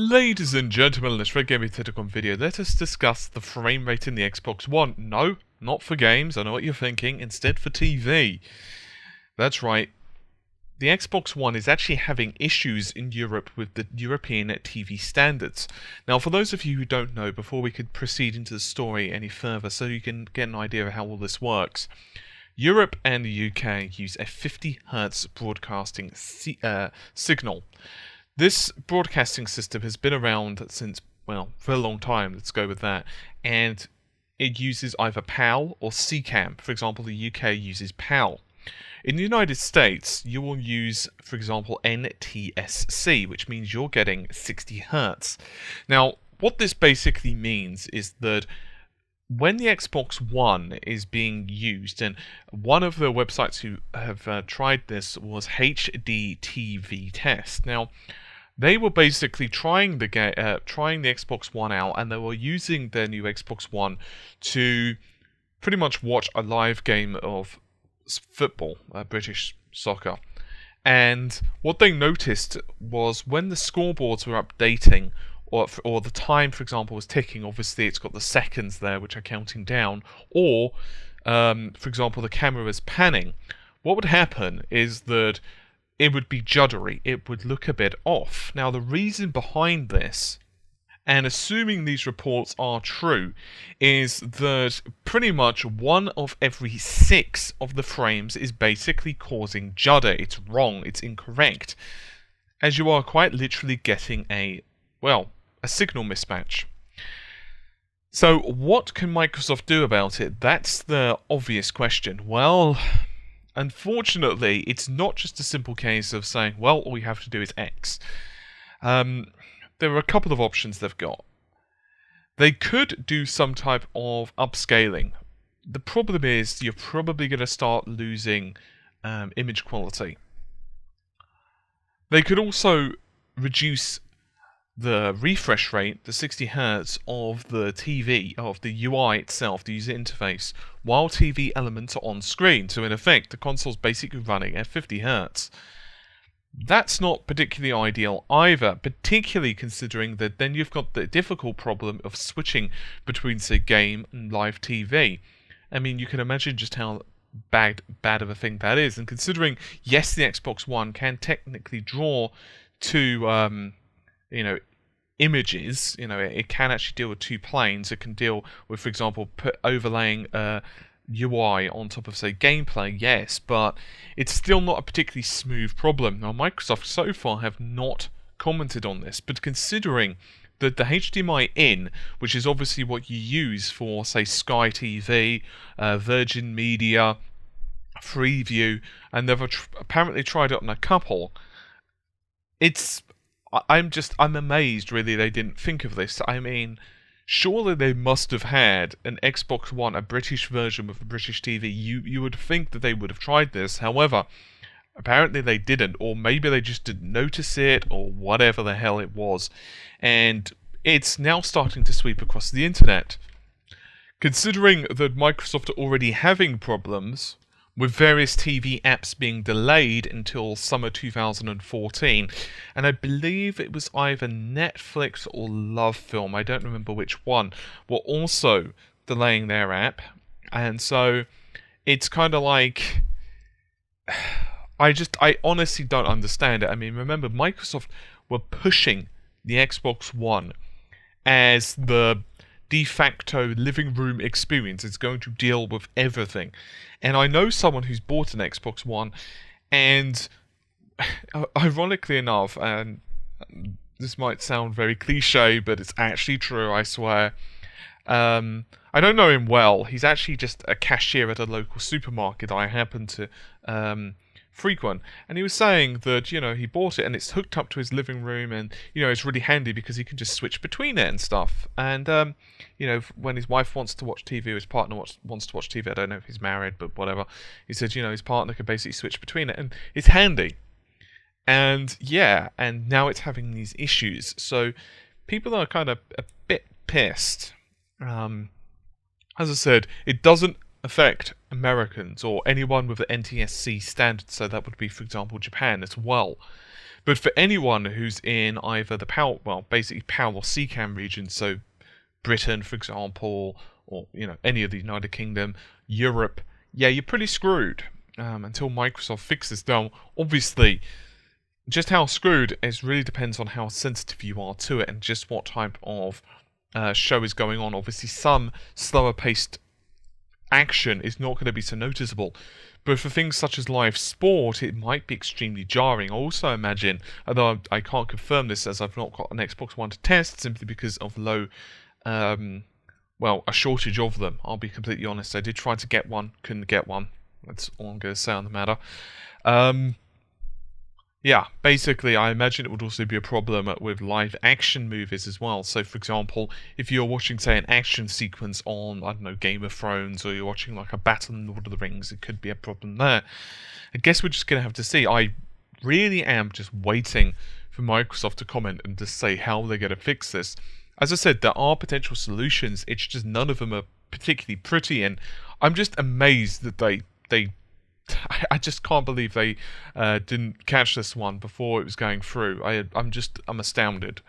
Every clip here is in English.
Ladies and gentlemen, in this Red Gaming Tentacon video, let us discuss the frame rate in the Xbox One. No, not for games, I know what you're thinking, instead for TV. That's right, the Xbox One is actually having issues in Europe with the European TV standards. Now, for those of you who don't know, before we could proceed into the story any further, so you can get an idea of how all this works, Europe and the UK use a 50 Hz broadcasting signal. This broadcasting system has been around since, well, for a long time, let's go with that, and it uses either PAL or CCAM. For example, the UK uses PAL. In the United States, you will use, for example, NTSC, which means you're getting 60 Hz. Now, what this basically means is that when the Xbox One is being used, and one of the websites who have tried this was HDTV Test. Now, they were basically trying the Xbox One out, and they were using their new Xbox One to pretty much watch a live game of football, British soccer. And what they noticed was when the scoreboards were updating, or the time, for example, was ticking, obviously it's got the seconds there which are counting down, or, for example, the camera is panning, what would happen is that it would be juddery, it would look a bit off. Now, the reason behind this, and assuming these reports are true, is that pretty much 1 of every 6 of the frames is basically causing judder. It's wrong, it's incorrect, as you are quite literally getting a signal mismatch. So what can Microsoft do about it? That's the obvious question. Well, unfortunately, it's not just a simple case of saying, well, all you have to do is X. There are a couple of options they've got. They could do some type of upscaling. The problem is you're probably going to start losing image quality. They could also reduce the refresh rate, the 60 Hz of the TV, of the UI itself, the user interface, while TV elements are on screen. So in effect, the console's basically running at 50 Hz. That's not particularly ideal either, particularly considering that then you've got the difficult problem of switching between, say, game and live TV. I mean, you can imagine just how bad of a thing that is, and considering, yes, the Xbox One can technically draw to images, it can actually deal with 2 planes. It can deal with, for example, overlaying UI on top of, say, gameplay, yes, but it's still not a particularly smooth problem. Now, Microsoft so far have not commented on this, but considering that the HDMI in, which is obviously what you use for, say, Sky TV, Virgin Media, Freeview, and they've apparently tried it on a couple, I'm amazed, really, they didn't think of this. I mean, surely they must have had an Xbox One, a British version with a British TV. You would think that they would have tried this. However, apparently they didn't, or maybe they just didn't notice it, or whatever the hell it was. And it's now starting to sweep across the internet. Considering that Microsoft are already having problems with various TV apps being delayed until summer 2014, and I believe it was either Netflix or Lovefilm, I don't remember which one, were also delaying their app, and so it's kind of like, I honestly don't understand it. I mean, remember, Microsoft were pushing the Xbox One as the de facto living room experience. It's going to deal with everything. And I know someone who's bought an Xbox One, and ironically enough, and this might sound very cliche, but it's actually true, I swear. I don't know him well. He's actually just a cashier at a local supermarket I happen to frequent, and he was saying that, he bought it and it's hooked up to his living room, and it's really handy because he can just switch between it and stuff. And when his wife wants to watch TV, or his partner wants to watch TV, I don't know if he's married, but whatever, he said his partner can basically switch between it, and it's handy. And yeah, and now it's having these issues, so people are kind of a bit pissed. As I said, it doesn't affect Americans or anyone with the NTSC standard, so that would be, for example, Japan as well. But for anyone who's in either the PAL, well, basically PAL or CCAM regions, so Britain, for example, or any of the United Kingdom, Europe, yeah, you're pretty screwed until Microsoft fixes. Now, obviously, just how screwed it really depends on how sensitive you are to it and just what type of show is going on. Obviously, some slower-paced action is not going to be so noticeable. But for things such as live sport, it might be extremely jarring. I also imagine, although I can't confirm this as I've not got an Xbox One to test, simply because of low, a shortage of them. I'll be completely honest. I did try to get one, couldn't get one. That's all I'm going to say on the matter. Yeah, basically, I imagine it would also be a problem with live action movies as well. So, for example, if you're watching, say, an action sequence on, I don't know, Game of Thrones, or you're watching like a battle in Lord of the Rings, it could be a problem there. I guess we're just going to have to see. I really am just waiting for Microsoft to comment and to say how they're going to fix this. As I said, there are potential solutions. It's just none of them are particularly pretty, and I'm just amazed that they I just can't believe they didn't catch this one before it was going through. I'm astounded.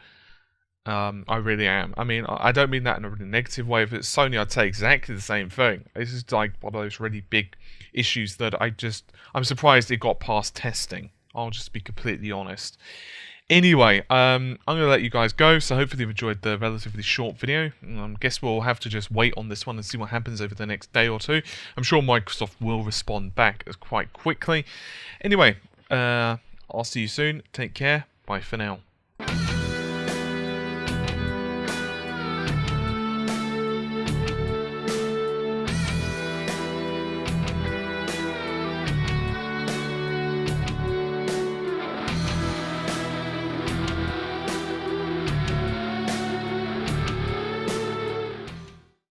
I really am. I mean, I don't mean that in a really negative way. If it's Sony, I'd say exactly the same thing. This is like one of those really big issues that I'm surprised it got past testing. I'll just be completely honest. Anyway, I'm going to let you guys go, so hopefully you've enjoyed the relatively short video. I guess we'll have to just wait on this one and see what happens over the next day or two. I'm sure Microsoft will respond back quite quickly. Anyway, I'll see you soon. Take care. Bye for now.